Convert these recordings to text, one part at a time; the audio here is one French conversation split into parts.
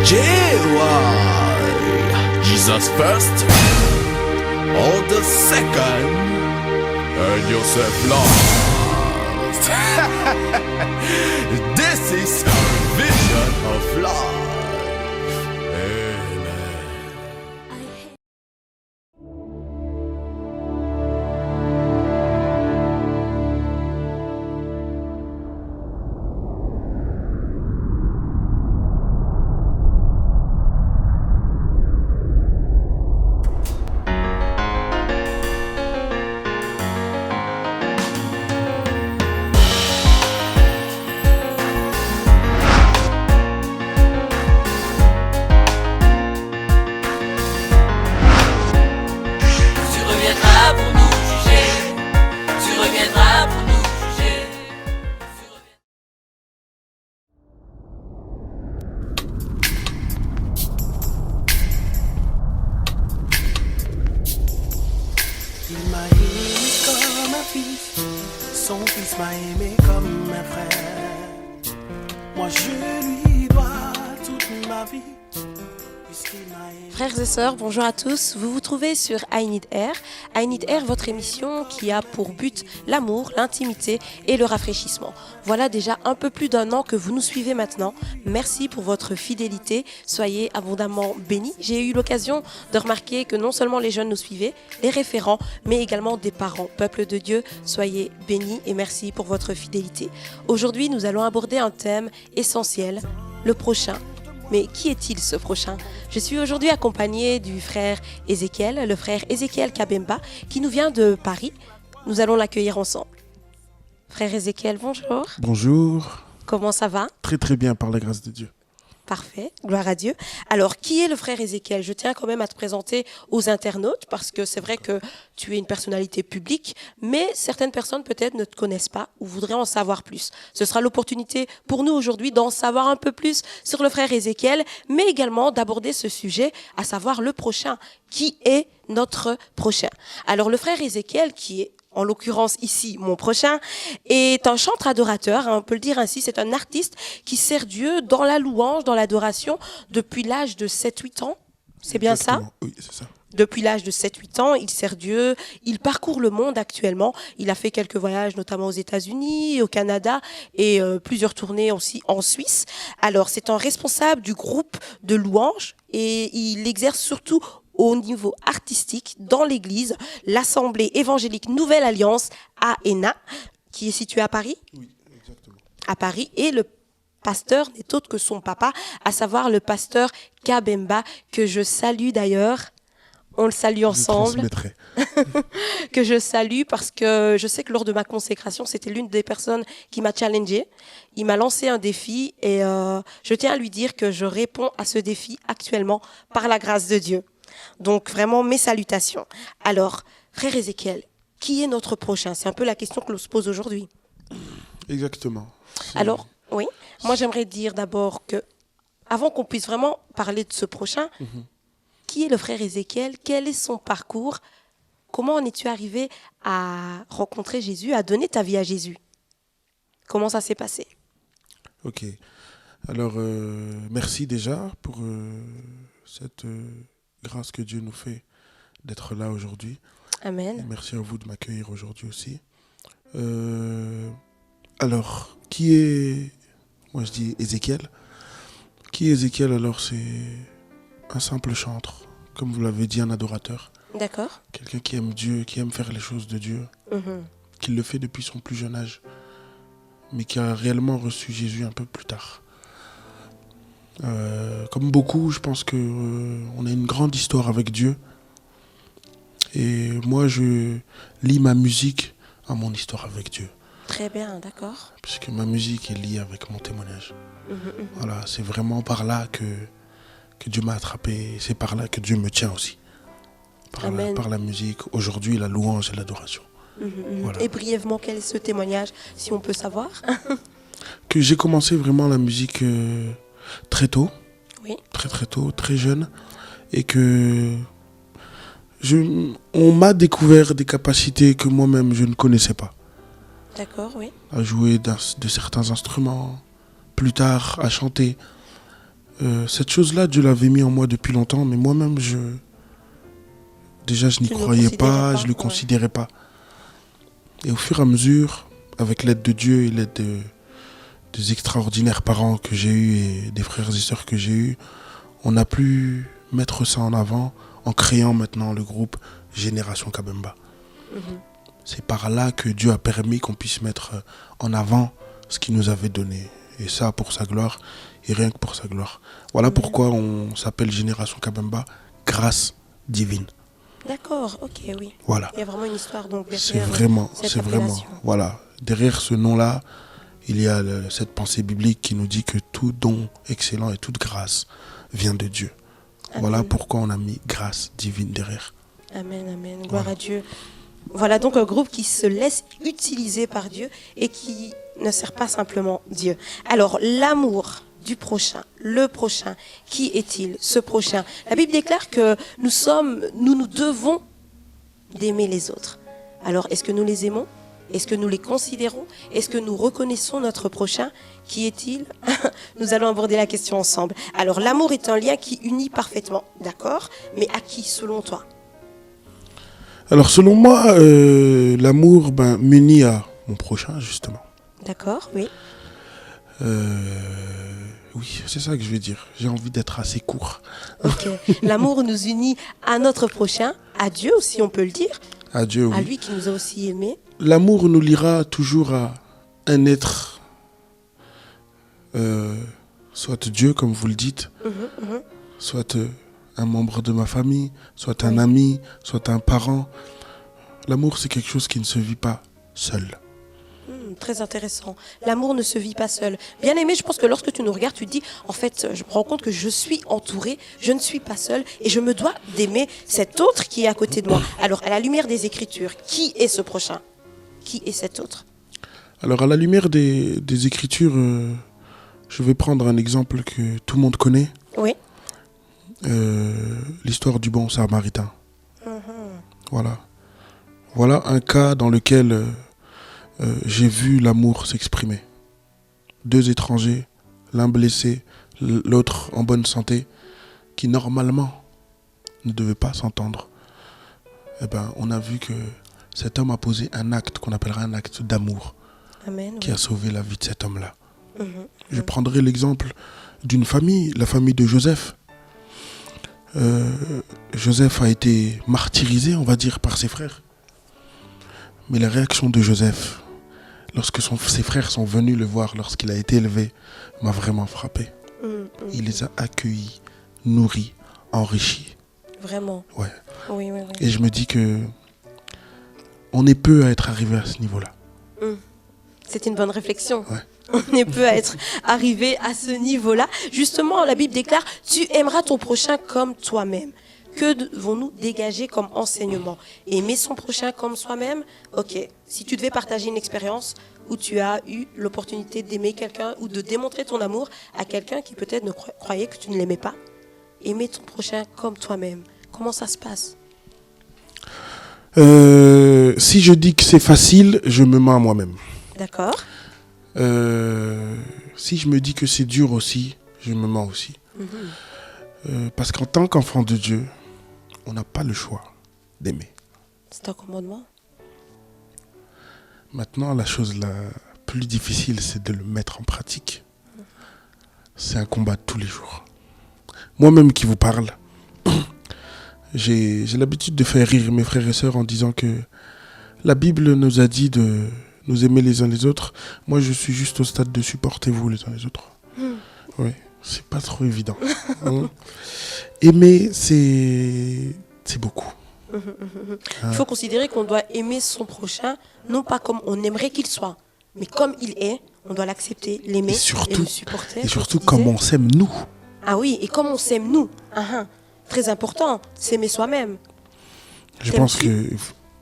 J.Y. Jesus first, all the second, and yourself lost. This is vision of life. Amen. Il m'a aimé comme un fils, son fils m'a aimé comme un frère. Moi je lui dois toute ma vie, puisqu'il m'a aimé. Frères et sœurs, bonjour à tous. Vous vous trouvez sur I Need Air. I Need Air, votre émission qui a pour but l'amour, l'intimité et le rafraîchissement. Voilà déjà un peu plus d'1 an que vous nous suivez maintenant. Merci pour votre fidélité. Soyez abondamment bénis. J'ai eu l'occasion de remarquer que non seulement les jeunes nous suivaient, les référents, mais également des parents. Peuple de Dieu, soyez bénis et merci pour votre fidélité. Aujourd'hui, nous allons aborder un thème essentiel, le prochain. Mais qui est-il ce prochain ? Je suis aujourd'hui accompagnée du frère Ézéchiel, le frère Ézéchiel Kabemba, qui nous vient de Paris. Nous allons l'accueillir ensemble. Frère Ézéchiel, bonjour. Bonjour. Comment ça va ? Très très bien par la grâce de Dieu. Parfait, gloire à Dieu. Alors, qui est le frère Ézéchiel ? Je tiens quand même à te présenter aux internautes, parce que c'est vrai que tu es une personnalité publique, mais certaines personnes peut-être ne te connaissent pas ou voudraient en savoir plus. Ce sera l'opportunité pour nous aujourd'hui d'en savoir un peu plus sur le frère Ézéchiel, mais également d'aborder ce sujet, à savoir le prochain. Qui est notre prochain ? Alors, le frère Ézéchiel, qui est en l'occurrence ici, mon prochain, est un chanteur adorateur, on peut le dire ainsi, c'est un artiste qui sert Dieu dans la louange, dans l'adoration, depuis l'âge de 7-8 ans. C'est bien ça ? Oui, c'est ça. Depuis l'âge de 7-8 ans, il sert Dieu, il parcourt le monde actuellement. Il a fait quelques voyages, notamment aux États-Unis, au Canada et plusieurs tournées aussi en Suisse. Alors, c'est un responsable du groupe de louange et il exerce surtout au niveau artistique dans l'église, l'Assemblée évangélique Nouvelle Alliance à Hénin, qui est située à Paris. Oui, exactement. À Paris, et le pasteur n'est autre que son papa, à savoir le pasteur Kabemba, que je salue d'ailleurs. On le salue ensemble. Je transmettrai. Que je salue parce que je sais que lors de ma consécration, c'était l'une des personnes qui m'a challengée. Il m'a lancé un défi et je tiens à lui dire que je réponds à ce défi actuellement par la grâce de Dieu. Donc vraiment mes salutations. Alors, frère Ézéchiel, qui est notre prochain ? C'est un peu la question que l'on se pose aujourd'hui. Exactement. Alors, oui, moi j'aimerais dire d'abord que, avant qu'on puisse vraiment parler de ce prochain, qui est le frère Ézéchiel ? Quel est son parcours ? Comment en es-tu arrivé à rencontrer Jésus, à donner ta vie à Jésus ? Comment ça s'est passé ? Ok. Alors, merci déjà pour cette grâce que Dieu nous fait d'être là aujourd'hui. Amen. Et merci à vous de m'accueillir aujourd'hui aussi. Alors, qui est... Moi, je dis Ézéchiel. Qui est Ézéchiel ? Alors, c'est un simple chanteur, comme vous l'avez dit, un adorateur. D'accord. Quelqu'un qui aime Dieu, qui aime faire les choses de Dieu, qui le fait depuis son plus jeune âge, mais qui a réellement reçu Jésus un peu plus tard. Comme beaucoup, je pense qu'on a une grande histoire avec Dieu. Et moi, je lie ma musique à mon histoire avec Dieu. Très bien, d'accord. Puisque ma musique est liée avec mon témoignage. Voilà, c'est vraiment par là que Dieu m'a attrapé. C'est par là que Dieu me tient aussi. Par la musique, aujourd'hui, la louange et l'adoration. Voilà. Et brièvement, quel est ce témoignage, si on peut savoir ? Que j'ai commencé vraiment la musique très tôt. Oui. Très tôt, très jeune. Et que on m'a découvert des capacités que moi-même je ne connaissais pas. D'accord, oui. À jouer de certains instruments, plus tard à chanter. Cette chose-là, Dieu l'avait mis en moi depuis longtemps, mais moi-même, déjà, je n'y croyais pas, je ne le considérais pas. Et au fur et à mesure, avec l'aide de Dieu et l'aide des extraordinaires parents que j'ai eus et des frères et sœurs que j'ai eus, on a pu mettre ça en avant en créant maintenant le groupe Génération Kabemba. C'est par là que Dieu a permis qu'on puisse mettre en avant ce qu'il nous avait donné. Et ça pour sa gloire, et rien que pour sa gloire. Voilà pourquoi on s'appelle Génération Kabemba, grâce divine. D'accord, ok, oui. Voilà. Il y a vraiment une histoire donc C'est vraiment, voilà. Derrière ce nom-là, il y a cette pensée biblique qui nous dit que tout don excellent et toute grâce vient de Dieu. Amen. Voilà pourquoi on a mis grâce divine derrière. Amen, amen. Gloire à Dieu. Voilà donc un groupe qui se laisse utiliser par Dieu et qui ne sert pas simplement Dieu. Alors, l'amour du prochain, le prochain, qui est-il, ce prochain? La Bible déclare que nous devons d'aimer les autres. Alors, est-ce que nous les aimons? Est-ce que nous les considérons? Est-ce que nous reconnaissons notre prochain? Qui est-il? Nous allons aborder la question ensemble. Alors, l'amour est un lien qui unit parfaitement, d'accord? Mais à qui, selon toi? Alors, selon moi, l'amour m'unit à mon prochain, justement. D'accord, oui. Oui, c'est ça que je veux dire. J'ai envie d'être assez court. Ok. L'amour nous unit à notre prochain, à Dieu aussi, on peut le dire. À Dieu, oui. À lui qui nous a aussi aimés. L'amour nous liera toujours à un être, soit Dieu, comme vous le dites, soit un membre de ma famille, soit un ami, soit un parent. L'amour, c'est quelque chose qui ne se vit pas seul. Très intéressant. L'amour ne se vit pas seul. Bien aimé, je pense que lorsque tu nous regardes, tu te dis, en fait, je me rends compte que je suis entouré, je ne suis pas seul et je me dois d'aimer cet autre qui est à côté de moi. Alors, à la lumière des Écritures, qui est ce prochain? Qui est cet autre? Alors, à la lumière des Écritures, je vais prendre un exemple que tout le monde connaît. Oui. L'histoire du bon Samaritain. Voilà. Voilà un cas dans lequel j'ai vu l'amour s'exprimer. Deux étrangers, l'un blessé, l'autre en bonne santé, qui normalement ne devaient pas s'entendre. Eh ben, on a vu que cet homme a posé un acte qu'on appellera un acte d'amour. Amen, qui a sauvé la vie de cet homme-là. Je prendrai l'exemple d'une famille, la famille de Joseph. Joseph a été martyrisé, on va dire, par ses frères. Mais la réaction de Joseph, lorsque ses frères sont venus le voir, lorsqu'il a été élevé, m'a vraiment frappé. Il les a accueillis, nourris, enrichis. Vraiment. Ouais. Oui. Et je me dis que on est peu à être arrivé à ce niveau-là. C'est une bonne réflexion. Ouais. On est peu à être arrivé à ce niveau-là. Justement, la Bible déclare, tu aimeras ton prochain comme toi-même. Que devons-nous dégager comme enseignement? Aimer son prochain comme soi-même? Ok, si tu devais partager une expérience où tu as eu l'opportunité d'aimer quelqu'un ou de démontrer ton amour à quelqu'un qui peut-être ne croyait que tu ne l'aimais pas, aimer ton prochain comme toi-même, comment ça se passe? Si je dis que c'est facile, je me mens à moi-même. D'accord. Si je me dis que c'est dur aussi, je me mens aussi. Parce qu'en tant qu'enfant de Dieu, on n'a pas le choix d'aimer. C'est un commandement. Maintenant, la chose la plus difficile, c'est de le mettre en pratique. C'est un combat de tous les jours. Moi-même qui vous parle, j'ai l'habitude de faire rire mes frères et sœurs en disant que la Bible nous a dit de nous aimer les uns les autres. Moi, je suis juste au stade de supportez-vous les uns les autres. Oui, c'est pas trop évident. Aimer, c'est beaucoup. Il faut considérer qu'on doit aimer son prochain, non pas comme on aimerait qu'il soit, mais comme il est, on doit l'accepter, l'aimer et le supporter. Et surtout comme on s'aime nous. Ah oui, et comme on s'aime nous. Très important, s'aimer soi-même. Je pense que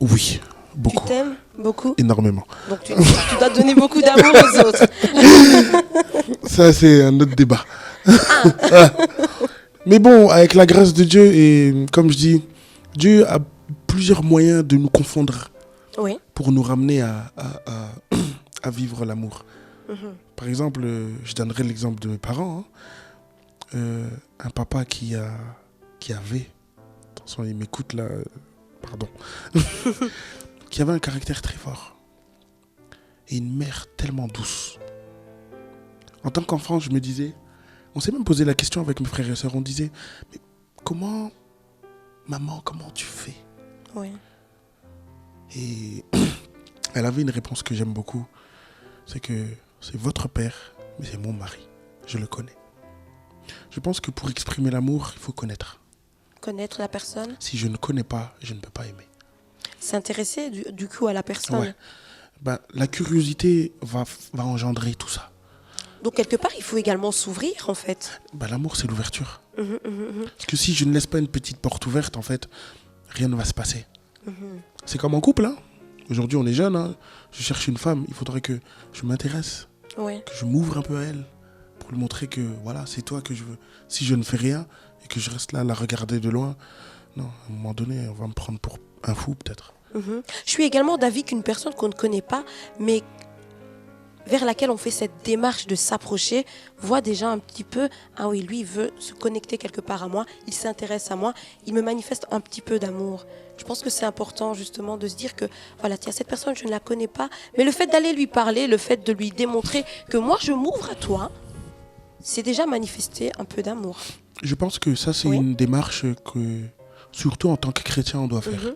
oui, beaucoup. Tu t'aimes beaucoup? Énormément. Donc tu dois donner beaucoup d'amour aux autres. Ça, c'est un autre débat. Mais bon, avec la grâce de Dieu, et comme je dis, Dieu a plusieurs moyens de nous confondre pour nous ramener à vivre l'amour. Par exemple, je donnerai l'exemple de mes parents. un papa qui avait, attention, il m'écoute là, pardon, qui avait un caractère très fort. Et une mère tellement douce. En tant qu'enfant, je me disais, on s'est même posé la question avec mes frères et sœurs, on disait, mais maman, comment tu fais? Oui. Et elle avait une réponse que j'aime beaucoup, c'est que c'est votre père, mais c'est mon mari, je le connais. Je pense que pour exprimer l'amour, il faut connaître. Connaître la personne. Si je ne connais pas, je ne peux pas aimer. S'intéresser du coup à la personne. Ouais. La curiosité va engendrer tout ça. Donc quelque part, il faut également s'ouvrir en fait. L'amour, c'est l'ouverture. Parce que si je ne laisse pas une petite porte ouverte, en fait, rien ne va se passer. C'est comme en couple. Hein. Aujourd'hui, on est jeune. Hein. Je cherche une femme. Il faudrait que je m'intéresse. Ouais. Que je m'ouvre un peu à elle. Pour lui montrer que voilà, c'est toi que je veux. Si je ne fais rien et que je reste là à la regarder de loin, non, à un moment donné, on va me prendre pour un fou peut-être. Je suis également d'avis qu'une personne qu'on ne connaît pas, mais vers laquelle on fait cette démarche de s'approcher, voit déjà un petit peu, ah oui, lui, il veut se connecter quelque part à moi, il s'intéresse à moi, il me manifeste un petit peu d'amour. Je pense que c'est important justement de se dire que, voilà, tiens, cette personne, je ne la connais pas, mais le fait d'aller lui parler, le fait de lui démontrer que moi, je m'ouvre à toi, c'est déjà manifester un peu d'amour. Je pense que ça, c'est une démarche que, surtout en tant que chrétien, on doit faire.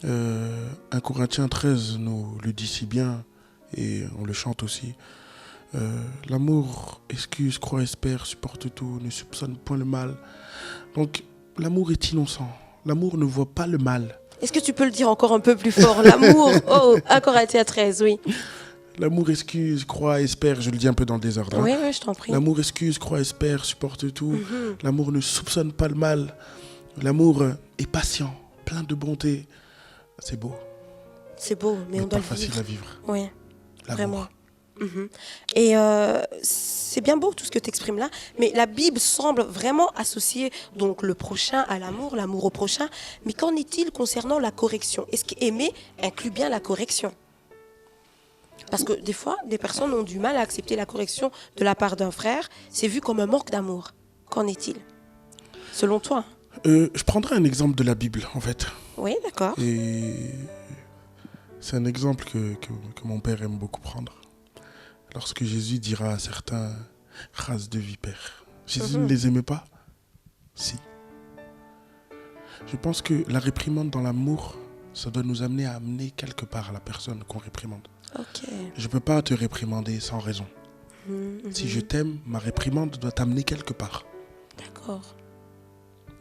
1 Corinthiens 13 nous le dit si bien, et on le chante aussi. L'amour excuse, croit, espère, supporte tout, ne soupçonne point le mal. Donc, l'amour est innocent. L'amour ne voit pas le mal. Est-ce que tu peux le dire encore un peu plus fort? L'amour, 1 Corinthiens 13, oui. L'amour excuse, croit, espère, je le dis un peu dans le désordre. Oui, je t'en prie. L'amour excuse, croit, espère, supporte tout. L'amour ne soupçonne pas le mal. L'amour est patient, plein de bonté. C'est beau. C'est beau, mais on doit le vivre. pas facile à vivre. Oui, l'amour. Vraiment. Et c'est bien beau tout ce que tu exprimes là, mais la Bible semble vraiment associer donc le prochain à l'amour, l'amour au prochain. Mais qu'en est-il concernant la correction? Est-ce qu'aimer inclut bien la correction? Parce que des fois, des personnes ont du mal à accepter la correction de la part d'un frère. C'est vu comme un manque d'amour. Qu'en est-il, selon toi? Je prendrai un exemple de la Bible, en fait. Oui, d'accord. Et c'est un exemple que mon père aime beaucoup prendre. Lorsque Jésus dira à certains races de vipères, Jésus ne les aimait pas? Si. Je pense que la réprimande dans l'amour, ça doit nous amener à amener quelque part la personne qu'on réprimande. Ok. Je ne peux pas te réprimander sans raison. Si je t'aime, ma réprimande doit t'amener quelque part. D'accord.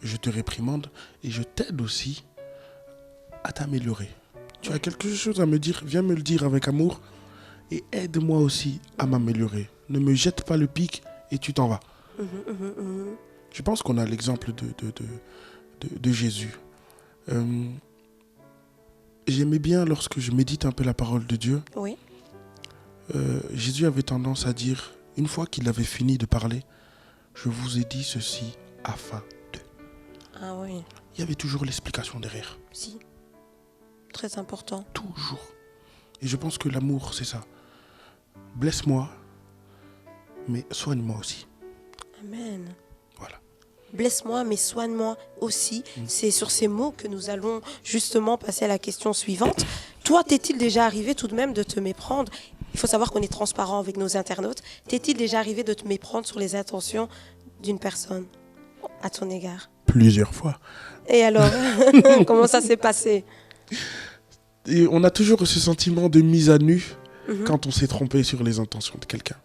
Je te réprimande et je t'aide aussi à t'améliorer. Tu as quelque chose à me dire, viens me le dire avec amour et aide-moi aussi à m'améliorer. Ne me jette pas le pic et tu t'en vas. Je pense qu'on a l'exemple de Jésus. J'aimais bien lorsque je médite un peu la parole de Dieu. Oui. Jésus avait tendance à dire, une fois qu'il avait fini de parler, je vous ai dit ceci afin de. Ah oui. Il y avait toujours l'explication derrière. Si. Très important. Toujours. Et je pense que l'amour, c'est ça. Blesse-moi, mais soigne-moi aussi. Amen. Voilà. Blesse-moi, mais soigne-moi aussi. C'est sur ces mots que nous allons justement passer à la question suivante. Toi, t'est-il déjà arrivé tout de même de te méprendre? Il faut savoir qu'on est transparent avec nos internautes. T'est-il déjà arrivé de te méprendre sur les intentions d'une personne à ton égard? Plusieurs fois. Et alors, comment ça s'est passé? Et on a toujours ce sentiment de mise à nu quand on s'est trompé sur les intentions de quelqu'un.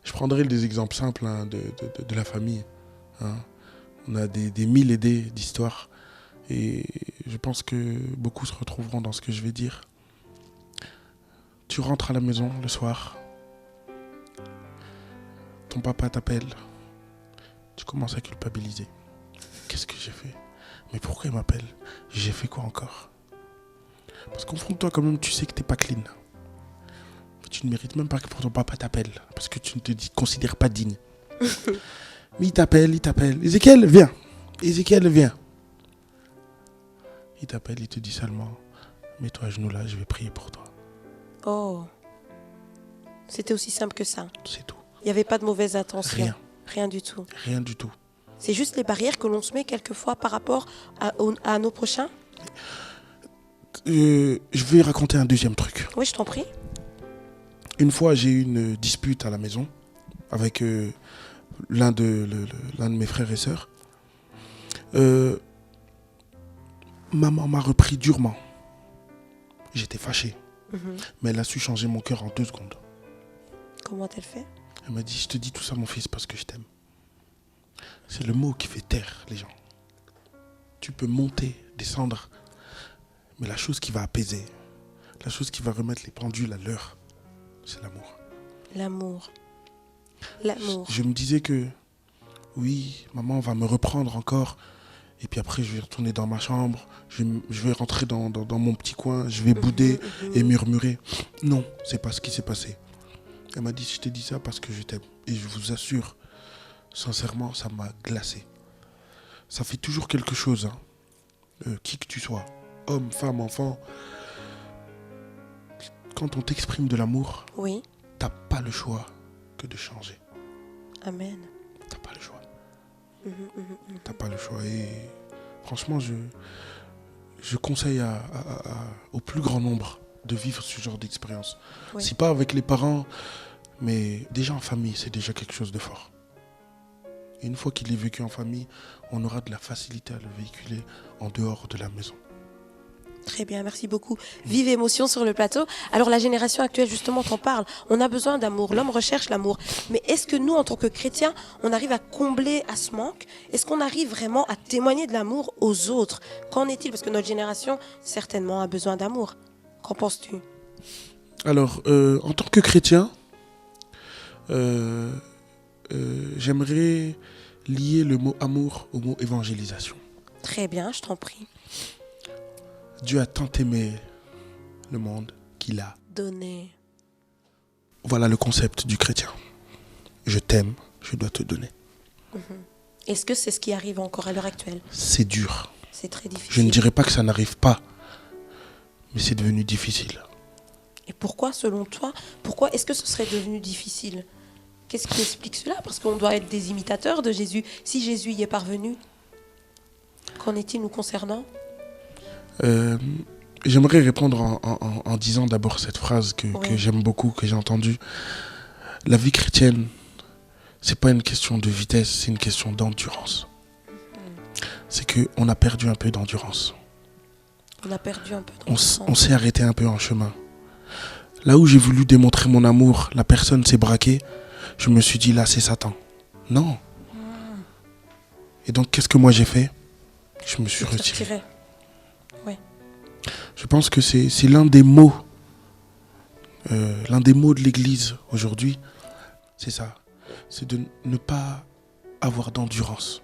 Je prendrai des exemples simples de la famille. Hein. On a des mille et des d'histoires. Et je pense que beaucoup se retrouveront dans ce que je vais dire. Tu rentres à la maison le soir. Ton papa t'appelle. Tu commences à culpabiliser. Qu'est-ce que j'ai fait? Mais pourquoi il m'appelle? J'ai fait quoi encore? Parce qu'au fond de toi, quand même, tu sais que t'es pas clean. Tu ne mérites même pas que ton papa t'appelle. Parce que tu ne te considères pas digne. Mais il t'appelle. Ézéchiel, viens. Ézéchiel, viens. Il t'appelle, il te dit seulement, mets-toi à genoux là, je vais prier pour toi. Oh. C'était aussi simple que ça. C'est tout. Il n'y avait pas de mauvaise intention. Rien. Rien du tout. Rien du tout. C'est juste les barrières que l'on se met quelquefois par rapport à nos prochains. Je vais raconter un deuxième truc. Oui, je t'en prie. Une fois, j'ai eu une dispute à la maison avec l'un de mes frères et sœurs. Maman m'a repris durement. J'étais fâché. Mais elle a su changer mon cœur en 2 secondes. Comment a-t-elle fait? Elle m'a dit, je te dis tout ça, mon fils, parce que je t'aime. C'est le mot qui fait taire les gens. Tu peux monter, descendre, mais la chose qui va apaiser, la chose qui va remettre les pendules à l'heure, c'est l'amour. L'amour. L'amour. Je me disais que, oui, maman va me reprendre encore, et puis après je vais retourner dans ma chambre, je vais rentrer dans mon petit coin, je vais bouder et murmurer. Non, c'est pas ce qui s'est passé. Elle m'a dit, je t'ai dit ça parce que je t'aime. Et je vous assure, sincèrement, ça m'a glacé. Ça fait toujours quelque chose, hein. Qui que tu sois, homme, femme, enfant. Quand on t'exprime de l'amour, oui, t'as pas le choix que de changer. Amen. T'as pas le choix. T'as pas le choix. Et franchement, je conseille au plus grand nombre de vivre ce genre d'expérience. Oui. Si pas avec les parents, mais déjà en famille, c'est déjà quelque chose de fort. Et une fois qu'il est vécu en famille, on aura de la facilité à le véhiculer en dehors de la maison. Très bien, merci beaucoup. Vive émotion sur le plateau. Alors la génération actuelle, justement, t'en parle. On a besoin d'amour. L'homme recherche l'amour. Mais est-ce que nous, en tant que chrétiens, on arrive à combler à ce manque? Est-ce qu'on arrive vraiment à témoigner de l'amour aux autres? Qu'en est-il? Parce que notre génération, certainement, a besoin d'amour. Qu'en penses-tu? Alors, en tant que chrétien, j'aimerais lier le mot amour au mot évangélisation. Très bien, je t'en prie. Dieu a tant aimé le monde qu'il a donné. Voilà le concept du chrétien. Je t'aime, je dois te donner. Est-ce que c'est ce qui arrive encore à l'heure actuelle? C'est dur. C'est très difficile. Je ne dirais pas que ça n'arrive pas, mais c'est devenu difficile. Et pourquoi, selon toi, pourquoi est-ce que ce serait devenu difficile? Qu'est-ce qui explique cela? Parce qu'on doit être des imitateurs de Jésus. Si Jésus y est parvenu, qu'en est-il nous concernant? J'aimerais répondre en disant d'abord cette phrase que j'aime beaucoup, que j'ai entendue. La vie chrétienne, c'est pas une question de vitesse, c'est une question d'endurance. C'est qu'on a perdu un peu d'endurance. On a perdu un peu d'endurance. On s'est arrêté un peu en chemin. Là où j'ai voulu démontrer mon amour, la personne s'est braquée. Je me suis dit, là, c'est Satan. Non. Et donc, qu'est-ce que moi j'ai fait? Je me suis retiré. Ouais. Je pense que c'est l'un des mots de l'Église aujourd'hui. C'est ça. C'est de ne pas avoir d'endurance.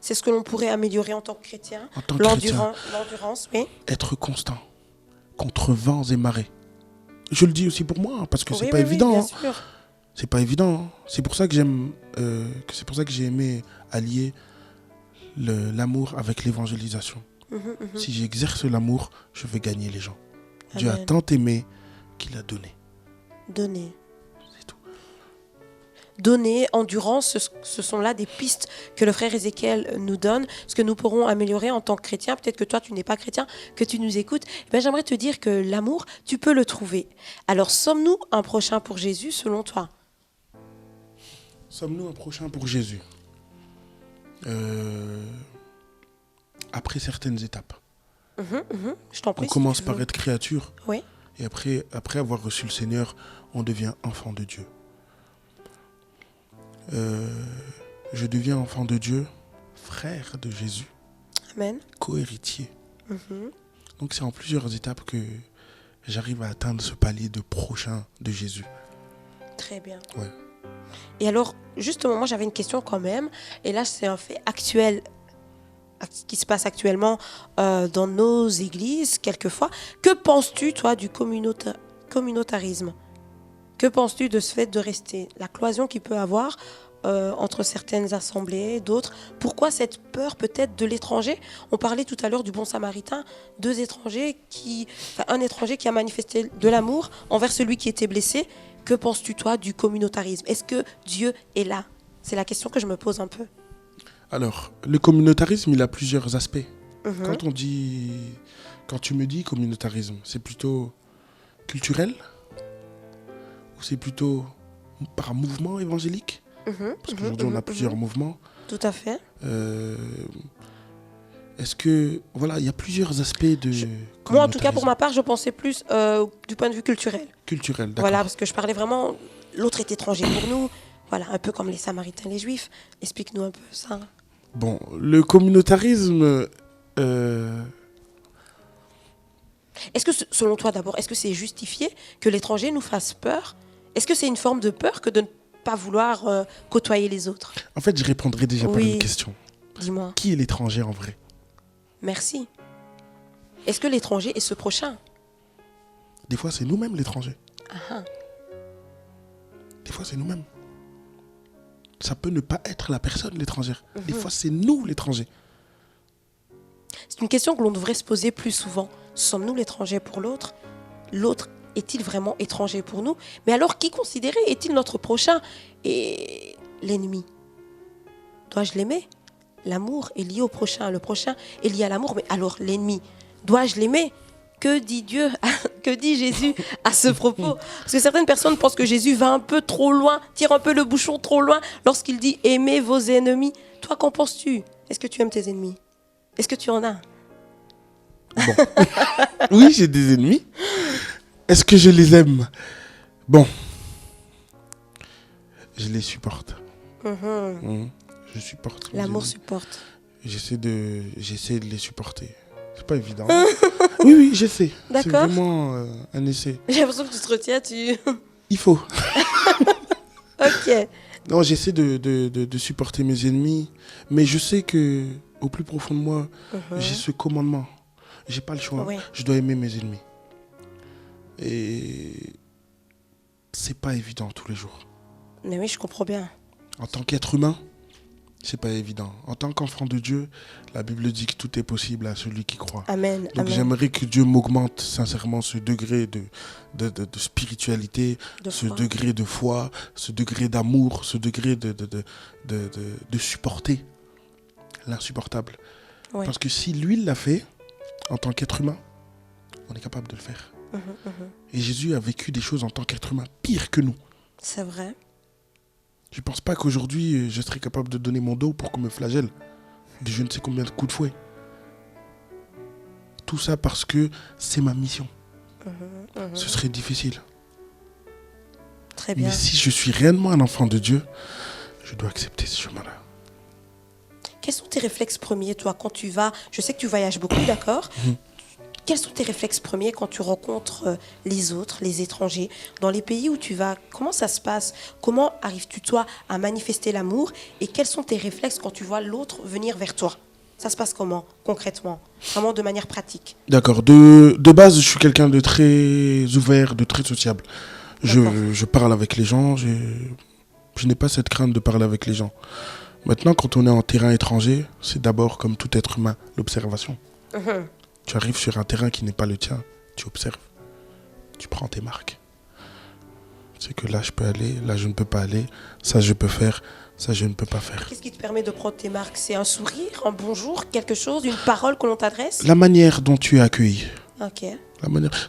C'est ce que l'on pourrait améliorer en tant que chrétien. En tant que chrétien. L'endurance, oui. Être constant. Contre vents et marées. Je le dis aussi pour moi, parce que c'est pas évident. Bien sûr. C'est pas évident. C'est pour ça que j'ai aimé allier l'amour avec l'évangélisation. Si j'exerce l'amour, je vais gagner les gens. Amen. Dieu a tant aimé qu'il a donné. Donné. C'est tout. Donner, endurance, ce sont là des pistes que le frère Ézéchiel nous donne, ce que nous pourrons améliorer en tant que chrétien. Peut-être que toi, tu n'es pas chrétien, que tu nous écoutes. J'aimerais te dire que l'amour, tu peux le trouver. Alors, sommes-nous un prochain pour Jésus, selon toi? Sommes-nous un prochain pour Jésus? Après certaines étapes. Je t'en prie. On commence par être créature. Oui. Et après avoir reçu le Seigneur, on devient enfant de Dieu. Je deviens enfant de Dieu, frère de Jésus. Amen. Co-héritier. Donc c'est en plusieurs étapes que j'arrive à atteindre ce palier de prochain de Jésus. Très bien. Ouais. Et alors, justement, moi j'avais une question quand même. Et là, c'est un fait actuel qui se passe actuellement dans nos églises, quelquefois. Que penses-tu, toi, du communautarisme? Que penses-tu de ce fait de rester? La cloison qu'il peut avoir entre certaines assemblées, d'autres. Pourquoi cette peur peut-être de l'étranger? On parlait tout à l'heure du bon samaritain, un étranger qui a manifesté de l'amour envers celui qui était blessé. Que penses-tu, toi, du communautarisme? Est-ce que Dieu est là? C'est la question que je me pose un peu. Alors, le communautarisme, il a plusieurs aspects. Quand tu me dis communautarisme, c'est plutôt culturel ou c'est plutôt par mouvement évangélique? Parce qu'aujourd'hui, on a plusieurs mouvements. Tout à fait. Est-ce que... Voilà, il y a plusieurs aspects de Moi, en tout cas, pour ma part, je pensais plus du point de vue culturel. Culturel, d'accord. Voilà, parce que je parlais vraiment... L'autre est étranger pour nous. Voilà, un peu comme les Samaritains, les Juifs. Explique-nous un peu ça. Bon, le communautarisme... Est-ce que, selon toi d'abord, est-ce que c'est justifié que l'étranger nous fasse peur? Est-ce que c'est une forme de peur que de ne pas vouloir côtoyer les autres? En fait, je répondrai déjà par une question. Dis-moi. Qui est l'étranger en vrai? Merci. Est-ce que l'étranger est ce prochain? Des fois, c'est nous-mêmes l'étranger. Ah. Des fois, c'est nous-mêmes. Ça peut ne pas être la personne l'étrangère. Des fois, c'est nous l'étranger. C'est une question que l'on devrait se poser plus souvent. Sommes-nous l'étranger pour l'autre? L'autre est-il vraiment étranger pour nous? Mais alors, qui considérer est-il notre prochain? Et l'ennemi, dois-je l'aimer? L'amour est lié au prochain. Le prochain est lié à l'amour. Mais alors, l'ennemi, dois-je l'aimer? Que dit Dieu, que dit Jésus à ce propos? Parce que certaines personnes pensent que Jésus va un peu trop loin, tire un peu le bouchon trop loin lorsqu'il dit « aimez vos ennemis ». Toi, qu'en penses-tu? Est-ce que tu aimes tes ennemis? Est-ce que tu en as? Bon. Oui, j'ai des ennemis. Est-ce que je les aime? Bon. Je les supporte. Je supporte. L'amour supporte. J'essaie de les supporter. C'est pas évident. Oui, j'essaie. D'accord. C'est vraiment un essai. J'ai l'impression que tu te retiens, Il faut. Ok. Non, j'essaie de supporter mes ennemis. Mais je sais que au plus profond de moi, j'ai ce commandement. J'ai pas le choix. Oui. Je dois aimer mes ennemis. Et c'est pas évident tous les jours. Mais oui, je comprends bien. En tant qu'être humain, c'est pas évident. En tant qu'enfant de Dieu, la Bible dit que tout est possible à celui qui croit. Amen. Donc j'aimerais que Dieu m'augmente sincèrement ce degré de spiritualité, degré de foi, ce degré d'amour, ce degré de supporter l'insupportable. Oui. Parce que si lui l'a fait, en tant qu'être humain, on est capable de le faire. Et Jésus a vécu des choses en tant qu'être humain pire que nous. C'est vrai. Je ne pense pas qu'aujourd'hui, je serais capable de donner mon dos pour qu'on me flagelle de je ne sais combien de coups de fouet. Tout ça parce que c'est ma mission. Ce serait difficile. Très bien. Mais si je suis réellement un enfant de Dieu, je dois accepter ce chemin-là. Quels sont tes réflexes premiers, toi, quand tu vas... Je sais que tu voyages beaucoup, d'accord? Quels sont tes réflexes premiers quand tu rencontres les autres, les étrangers? Dans les pays où tu vas, comment ça se passe? Comment arrives-tu, toi, à manifester l'amour? Et quels sont tes réflexes quand tu vois l'autre venir vers toi? Ça se passe comment, concrètement? Vraiment de manière pratique. D'accord. De base, je suis quelqu'un de très ouvert, de très sociable. Je parle avec les gens. Je n'ai pas cette crainte de parler avec les gens. Maintenant, quand on est en terrain étranger, c'est d'abord, comme tout être humain, l'observation. Tu arrives sur un terrain qui n'est pas le tien, tu observes, tu prends tes marques. C'est que là, je peux aller, là, je ne peux pas aller, ça, je peux faire, ça, je ne peux pas faire. Qu'est-ce qui te permet de prendre tes marques? C'est un sourire, un bonjour, quelque chose, une parole que l'on t'adresse? La manière dont tu es accueilli. Ok.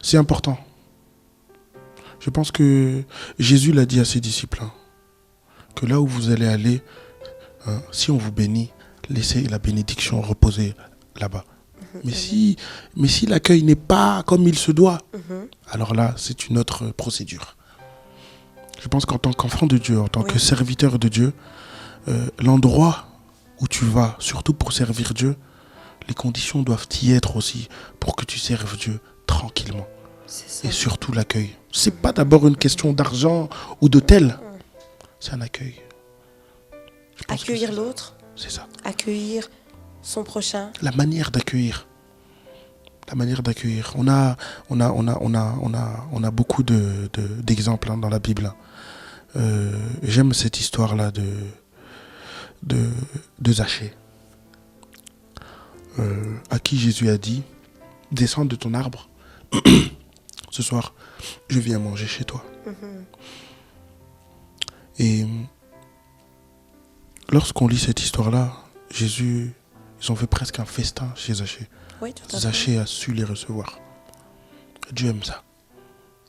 C'est important. Je pense que Jésus l'a dit à ses disciples, que là où vous allez aller, si on vous bénit, laissez la bénédiction reposer là-bas. Mais si l'accueil n'est pas comme il se doit, alors là, c'est une autre procédure. Je pense qu'en tant qu'enfant de Dieu, en tant que serviteur de Dieu, l'endroit où tu vas, surtout pour servir Dieu, les conditions doivent y être aussi pour que tu serves Dieu tranquillement. Et surtout l'accueil. C'est pas d'abord une question d'argent ou d'hôtel, c'est un accueil. Accueillir l'autre. C'est ça. Accueillir son prochain. La manière d'accueillir. On a beaucoup d'exemples dans la Bible. J'aime cette histoire-là de Zachée, à qui Jésus a dit « Descends de ton arbre, ce soir, je viens manger chez toi. » Et lorsqu'on lit cette histoire-là, Jésus, ils ont fait presque un festin chez Zachée. Oui, tout à fait. Zachée a su les recevoir. Dieu aime ça.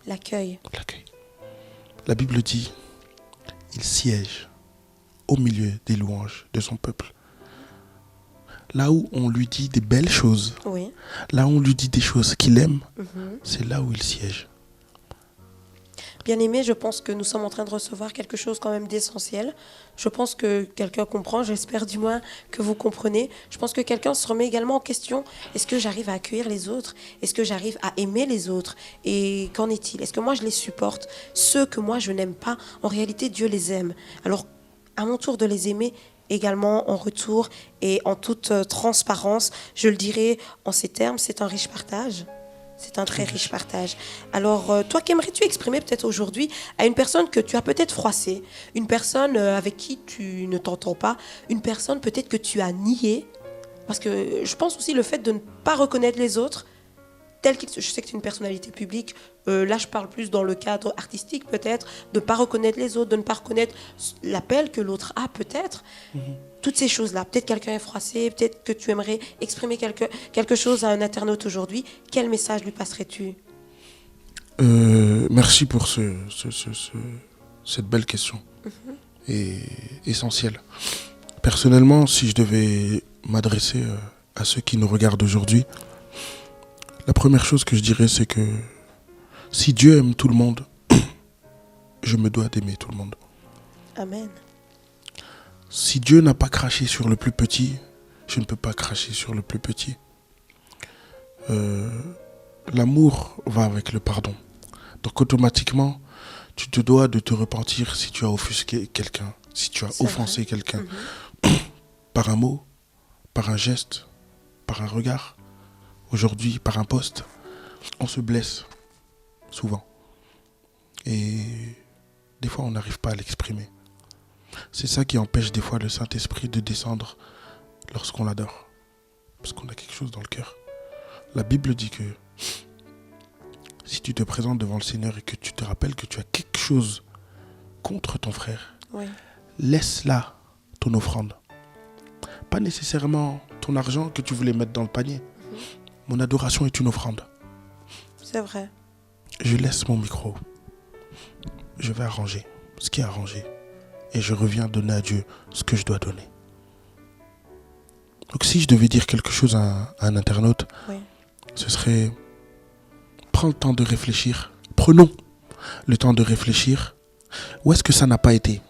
L'accueil. L'accueil. La Bible dit, il siège au milieu des louanges de son peuple. Là où on lui dit des belles choses, Oui. là où on lui dit des choses qu'il aime, c'est là où il siège. Bien-aimés, je pense que nous sommes en train de recevoir quelque chose quand même d'essentiel. Je pense que quelqu'un comprend, j'espère du moins que vous comprenez. Je pense que quelqu'un se remet également en question. Est-ce que j'arrive à accueillir les autres? Est-ce que j'arrive à aimer les autres? Et qu'en est-il? Est-ce que moi je les supporte? Ceux que moi je n'aime pas, en réalité Dieu les aime. Alors, à mon tour de les aimer également en retour et en toute transparence, je le dirais en ces termes, c'est un riche partage. C'est un très riche partage. Alors, toi, qu'aimerais-tu exprimer peut-être aujourd'hui à une personne que tu as peut-être froissée, une personne avec qui tu ne t'entends pas, une personne peut-être que tu as niée? Parce que je pense aussi le fait de ne pas reconnaître les autres, tel qu'ils... Je sais que tu es une personnalité publique, là je parle plus dans le cadre artistique peut-être, de ne pas reconnaître les autres, de ne pas reconnaître l'appel que l'autre a peut-être. Toutes ces choses-là, peut-être quelqu'un est froissé, peut-être que tu aimerais exprimer quelque chose à un internaute aujourd'hui. Quel message lui passerais-tu? Merci pour cette belle question. Et essentielle. Personnellement, si je devais m'adresser à ceux qui nous regardent aujourd'hui, la première chose que je dirais, c'est que si Dieu aime tout le monde, je me dois d'aimer tout le monde. Amen. Si Dieu n'a pas craché sur le plus petit, je ne peux pas cracher sur le plus petit. L'amour va avec le pardon. Donc automatiquement, tu te dois de te repentir si tu as offusqué quelqu'un, si tu as offensé quelqu'un. Par un mot, par un geste, par un regard. Aujourd'hui, par un poste, on se blesse souvent. Et des fois, on n'arrive pas à l'exprimer. C'est ça qui empêche des fois le Saint-Esprit de descendre lorsqu'on l'adore. Parce qu'on a quelque chose dans le cœur. La Bible dit que si tu te présentes devant le Seigneur et que tu te rappelles que tu as quelque chose contre ton frère, laisse là ton offrande. Pas nécessairement ton argent que tu voulais mettre dans le panier. Mon adoration est une offrande. C'est vrai. Je laisse mon micro. Je vais arranger ce qui est arrangé. Et je reviens donner à Dieu ce que je dois donner. Donc si je devais dire quelque chose à un internaute, ce serait... Prends le temps de réfléchir. Prenons le temps de réfléchir. Où est-ce que ça n'a pas été?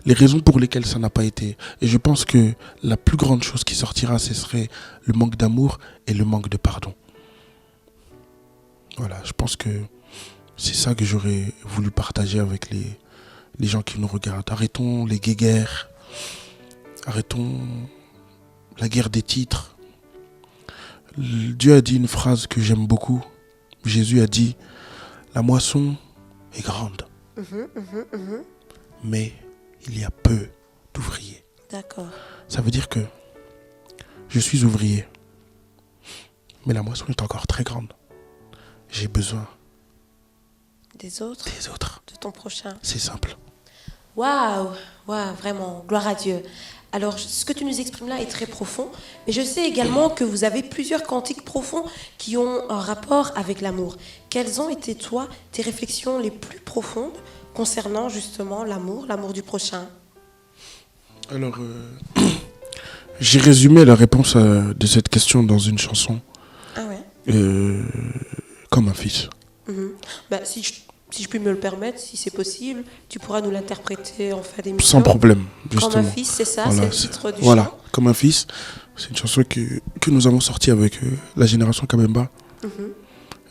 Les raisons pour lesquelles ça n'a pas été. Et je pense que la plus grande chose qui sortira, ce serait le manque d'amour et le manque de pardon. Voilà, je pense que c'est ça que j'aurais voulu partager avec les gens qui nous regardent. Arrêtons les guéguerres. Arrêtons la guerre des titres. Dieu a dit une phrase que j'aime beaucoup. Jésus a dit, la moisson est grande. Mais il y a peu d'ouvriers. D'accord. Ça veut dire que je suis ouvrier. Mais la moisson est encore très grande. J'ai besoin des autres. De ton prochain. C'est simple. Waouh, vraiment, gloire à Dieu. Alors, ce que tu nous exprimes là est très profond, mais je sais également que vous avez plusieurs cantiques profonds qui ont un rapport avec l'amour. Quelles ont été, toi, tes réflexions les plus profondes concernant justement l'amour du prochain? Alors, j'ai résumé la réponse de cette question dans une chanson. Ah ouais? Comme un fils. Bah, si je puis me le permettre, si c'est possible, tu pourras nous l'interpréter en fin d'émission. Sans problème, justement. Comme un fils, c'est ça, voilà, c'est le titre du chant. Voilà, comme un fils. C'est une chanson que nous avons sortie avec la génération Kabemba.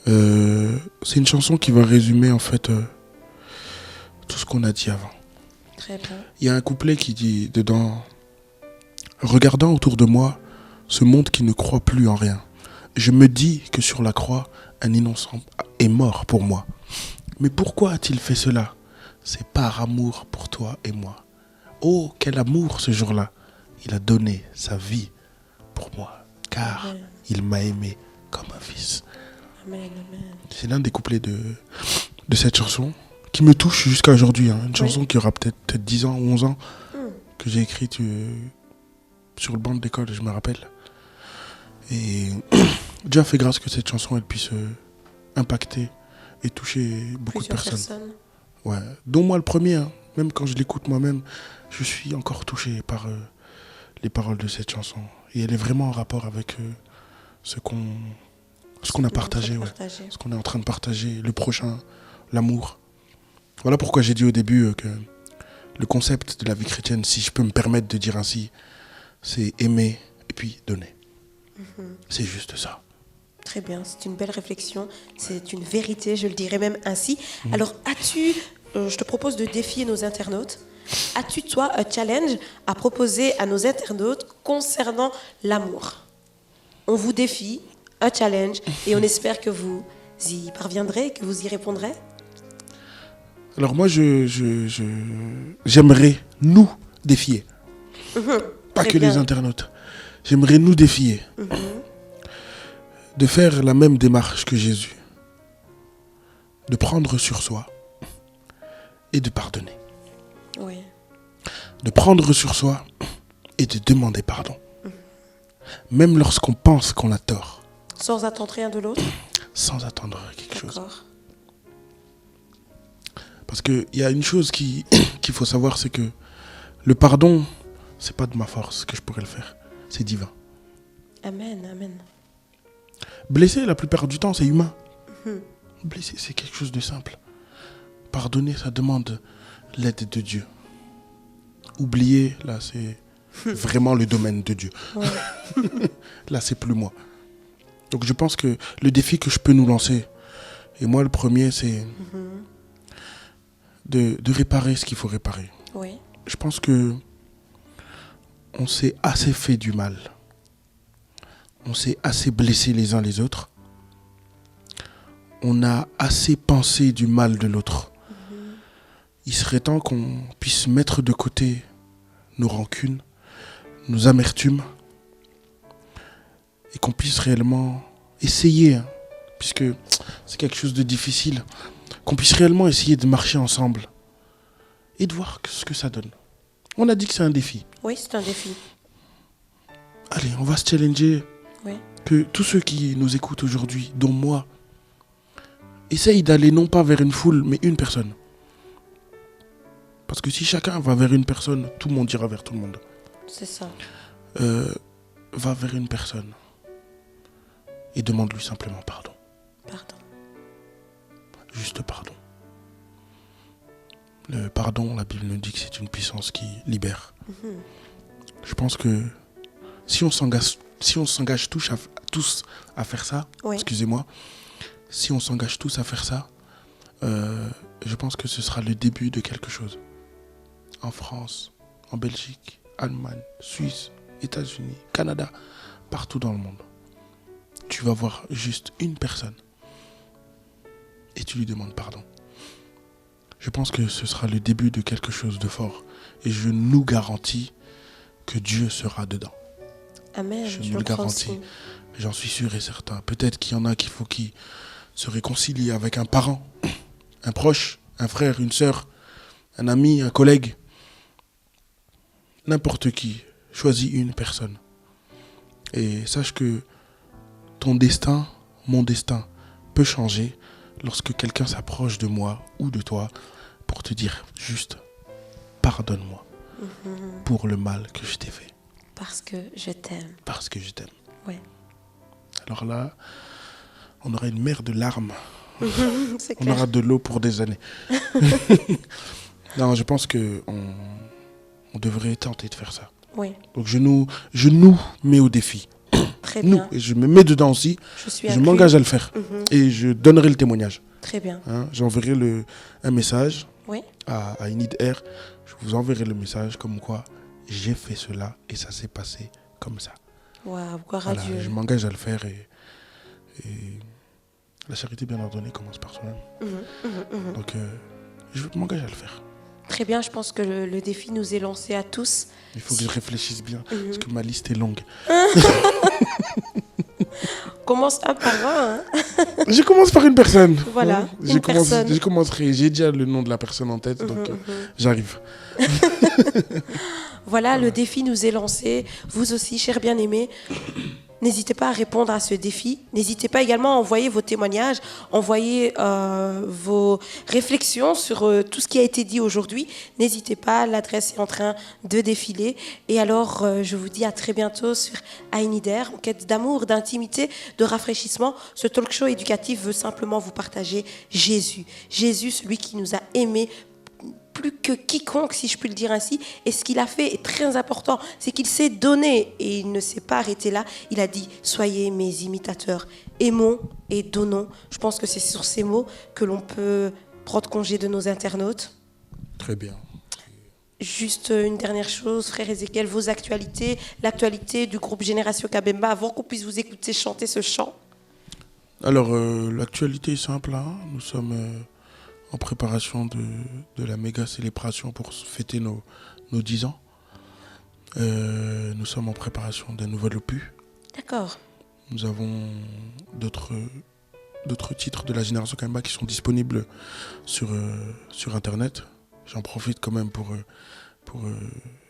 C'est une chanson qui va résumer en fait tout ce qu'on a dit avant. Très bien. Il y a un couplet qui dit dedans, regardant autour de moi ce monde qui ne croit plus en rien, je me dis que sur la croix, un innocent est mort pour moi. Mais pourquoi a-t-il fait cela? C'est par amour pour toi et moi. Oh, quel amour ce jour-là! Il a donné sa vie pour moi, car il m'a aimé comme un fils. Amen. C'est l'un des couplets de cette chanson qui me touche jusqu'à aujourd'hui. Une chanson qui aura peut-être 10 ans ou 11 ans, que j'ai écrite sur le banc de l'école, je me rappelle. Et Dieu a fait grâce que cette chanson elle puisse impacter et toucher beaucoup de personnes. Ouais, dont moi le premier, hein. Même quand je l'écoute moi-même, je suis encore touché par les paroles de cette chanson. Et elle est vraiment en rapport avec ce qu'on a partagé, ce qu'on est en train de partager, le prochain, l'amour. Voilà pourquoi j'ai dit au début que le concept de la vie chrétienne, si je peux me permettre de dire ainsi, c'est aimer et puis donner. C'est juste ça. Très bien, c'est une belle réflexion, c'est une vérité, je le dirais même ainsi. Alors, je te propose de défier nos internautes. As-tu, toi, un challenge à proposer à nos internautes concernant l'amour? On vous défie, un challenge, et on espère que vous y parviendrez, que vous y répondrez. Alors moi, j'aimerais nous défier. Pas que les internautes. J'aimerais nous défier de faire la même démarche que Jésus. De prendre sur soi et de pardonner. Oui. De prendre sur soi et de demander pardon. Même lorsqu'on pense qu'on a tort. Sans attendre rien de l'autre? Sans attendre quelque chose. Parce qu'il y a une chose qu'il faut savoir, c'est que le pardon, c'est pas de ma force que je pourrais le faire. C'est divin. Amen, amen. Blesser, la plupart du temps, c'est humain. Blesser, c'est quelque chose de simple. Pardonner, ça demande l'aide de Dieu. Oublier, là, c'est vraiment le domaine de Dieu. Ouais. Là, c'est plus moi. Donc, je pense que le défi que je peux nous lancer, et moi, le premier, c'est de réparer ce qu'il faut réparer. Oui. Je pense que on s'est assez fait du mal. On s'est assez blessé les uns les autres. On a assez pensé du mal de l'autre. Il serait temps qu'on puisse mettre de côté nos rancunes, nos amertumes, et qu'on puisse réellement essayer, puisque c'est quelque chose de difficile, qu'on puisse réellement essayer de marcher ensemble et de voir ce que ça donne. On a dit que c'est un défi. Oui, c'est un défi. Allez, on va se challenger. Oui. Que tous ceux qui nous écoutent aujourd'hui, dont moi, essayent d'aller non pas vers une foule, mais une personne. Parce que si chacun va vers une personne, tout le monde ira vers tout le monde. C'est ça. Va vers une personne et demande-lui simplement pardon. Pardon. Juste pardon. Le pardon, la Bible nous dit que c'est une puissance qui libère. Je pense que si on s'engage tous à faire ça, excusez-moi, si on s'engage tous à faire ça, je pense que ce sera le début de quelque chose. En France, en Belgique, Allemagne, Suisse, États-Unis, Canada, partout dans le monde. Tu vas voir juste une personne et tu lui demandes pardon. Je pense que ce sera le début de quelque chose de fort et je nous garantis que Dieu sera dedans. Amen. Je nous le garantis. J'en suis sûr et certain. Peut-être qu'il y en a qu'il faut qu'ils se réconcilient avec un parent, un proche, un frère, une sœur, un ami, un collègue. N'importe qui. Choisis une personne. Et sache que ton destin, mon destin, peut changer lorsque quelqu'un s'approche de moi ou de toi pour te dire juste pardonne-moi pour le mal que je t'ai fait. Parce que je t'aime. Parce que je t'aime. Oui. Alors là, on aura une mer de larmes. C'est on clair. aura de l'eau pour des années. Non, je pense qu'on devrait tenter de faire ça. Oui. Donc je nous mets au défi. Très bien. Et je me mets dedans aussi. Je m'engage à le faire. Et je donnerai le témoignage. Très bien. J'enverrai un message à I Need Air. Je vous enverrai le message comme quoi j'ai fait cela et ça s'est passé comme ça. Waouh, gloire à Dieu. Je m'engage à le faire et la charité bien ordonnée commence par soi-même. Donc je m'engage à le faire. Très bien, je pense que le défi nous est lancé à tous. Il faut que je réfléchisse bien parce que ma liste est longue. commence un par un. Hein. Je commence par une personne. Voilà, hein. personne. Je commencerai. J'ai déjà le nom de la personne en tête, donc j'arrive. Voilà, le défi nous est lancé. Vous aussi, chers bien-aimés, n'hésitez pas à répondre à ce défi. N'hésitez pas également à envoyer vos témoignages, envoyer vos réflexions sur tout ce qui a été dit aujourd'hui. N'hésitez pas, l'adresse est en train de défiler. Et alors, je vous dis à très bientôt sur I Need Air, en quête d'amour, d'intimité, de rafraîchissement. Ce talk show éducatif veut simplement vous partager Jésus. Jésus, celui qui nous a aimés plus que quiconque, si je puis le dire ainsi. Et ce qu'il a fait est très important, c'est qu'il s'est donné et il ne s'est pas arrêté là. Il a dit, soyez mes imitateurs, aimons et donnons. Je pense que c'est sur ces mots que l'on peut prendre congé de nos internautes. Très bien. Juste une dernière chose, frère Ézéchiel, vos actualités, l'actualité du groupe Génération Kabemba, avant qu'on puisse vous écouter chanter ce chant. Alors, l'actualité est simple. Hein. Nous sommes en préparation de la méga célébration pour fêter nos 10 ans. Nous sommes en préparation d'un nouvel opus. D'accord. Nous avons d'autres titres de la Génération Kabemba qui sont disponibles sur Internet. J'en profite quand même pour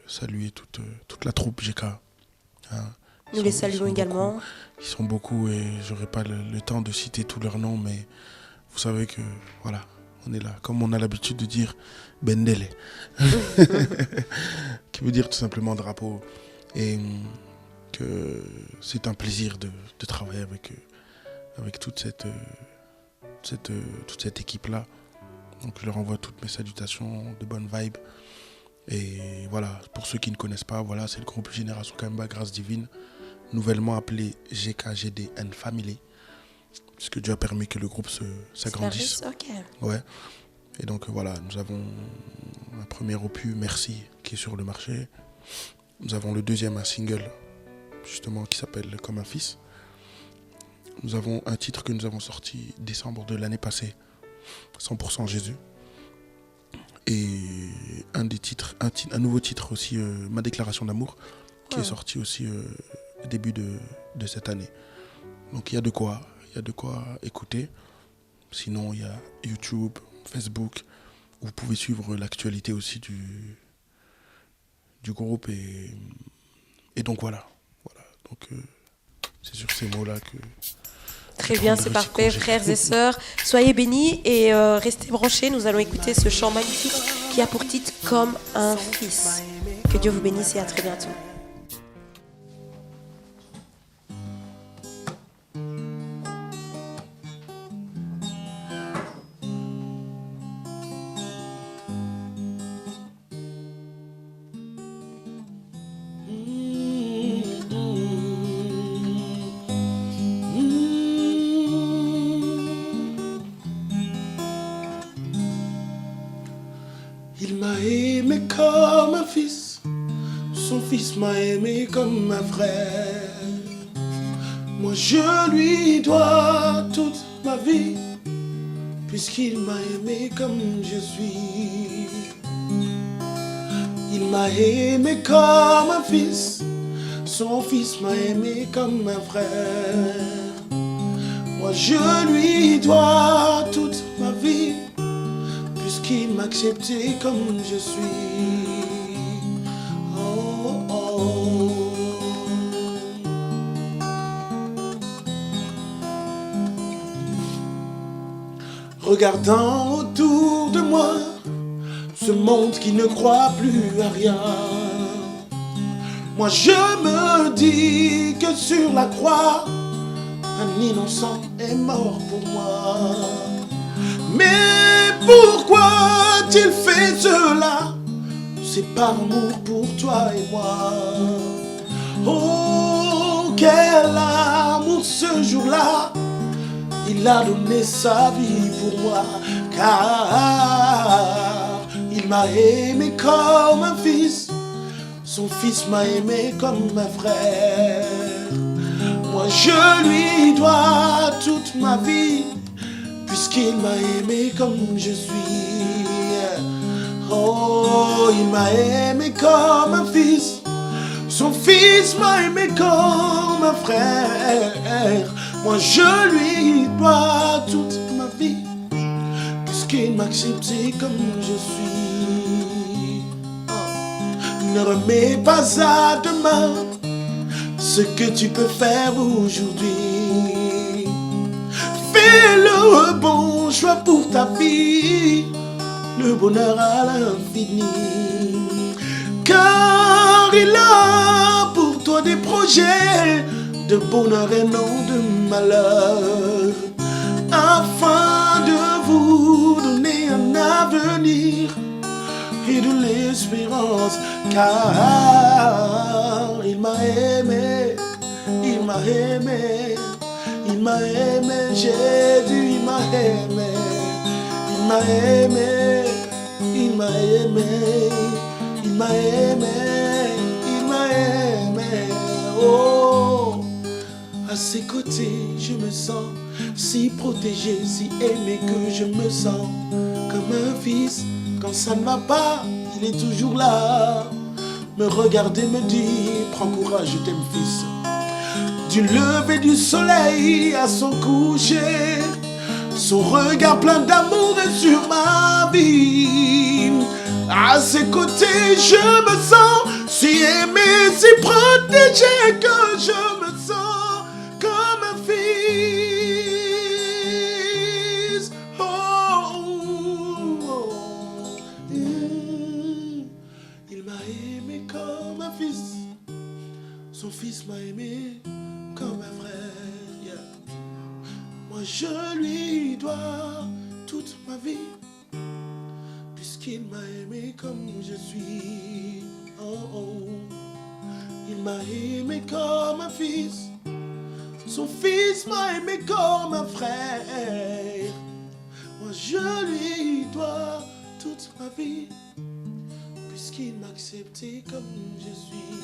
saluer toute la troupe GK. Hein. Nous les saluons également. Ils sont beaucoup et j'aurai pas le temps de citer tous leurs noms, mais vous savez que voilà, on est là. Comme on a l'habitude de dire Bendele, qui veut dire tout simplement drapeau. Et que c'est un plaisir de travailler avec toute cette équipe-là. Donc je leur envoie toutes mes salutations, de bonnes vibes. Et voilà, pour ceux qui ne connaissent pas, voilà, c'est le groupe Génération Kabemba Grâce Divine, nouvellement appelé GKGDN Family, puisque Dieu a permis que le groupe s'agrandisse. Ok. Ouais. Et donc voilà, nous avons un premier opus, Merci, qui est sur le marché. Nous avons le deuxième, un single, justement, qui s'appelle Comme un fils. Nous avons un titre que nous avons sorti décembre de l'année passée, 100% Jésus. Et un nouveau titre aussi, Ma déclaration d'amour, qui est sorti aussi début de cette année. Donc il y a de quoi écouter. Sinon il y a YouTube, Facebook, où vous pouvez suivre l'actualité aussi du groupe. Et donc voilà. Donc c'est sur ces mots-là que... Très bien, c'est parfait, frères et sœurs. Soyez bénis et restez branchés. Nous allons écouter ce chant magnifique qui a pour titre Comme un fils. Que Dieu vous bénisse et à très bientôt. Il m'a aimé comme un fils, son fils m'a aimé comme un frère. Moi je lui dois toute ma vie, puisqu'il m'a aimé comme je suis. Il m'a aimé comme un fils, son fils m'a aimé comme un frère. Moi je lui dois toute ma vie, puisqu'il m'a accepté comme je suis. Oh, oh. Regardant autour de moi, ce monde qui ne croit plus à rien, moi je me dis que sur la croix, un innocent est mort pour moi. Mais pourquoi a-t-il fait cela? C'est par amour pour toi et moi. Oh, quel amour ce jour-là! Il a donné sa vie pour moi, car il m'a aimé comme un fils, son fils m'a aimé comme un frère. Moi je lui dois toute ma vie, puisqu'il m'a aimé comme je suis. Oh, il m'a aimé comme un fils, son fils m'a aimé comme un frère. Moi je lui dois toute ma vie, puisqu'il m'a accepté comme je suis. Ne remets pas à demain ce que tu peux faire aujourd'hui. Fais le bon choix pour ta vie, le bonheur à l'infini. Car il a pour toi des projets de bonheur et non de malheur, afin de vous donner un avenir et de l'espérance. Car il m'a aimé, il m'a aimé, il m'a aimé, Jésus, il m'a aimé, il m'a aimé, il m'a aimé, il m'a aimé, il m'a aimé. Oh, à ses côtés, je me sens si protégé, si aimé que je me sens comme un fils. Quand ça ne va pas, il est toujours là. Me regarder, me dire, prends courage, je t'aime fils. Du lever du soleil à son coucher, son regard plein d'amour est sur ma vie. À ses côtés, je me sens si aimé, si protégé que je me sens comme un fils. Il m'a aimé comme un fils. Son fils m'a aimé comme un frère. Yeah. Moi je lui dois toute ma vie, puisqu'il m'a aimé comme je suis. Oh, oh. Il m'a aimé comme un fils. Son fils m'a aimé comme un frère. Moi je lui dois toute ma vie, puisqu'il m'a accepté comme je suis.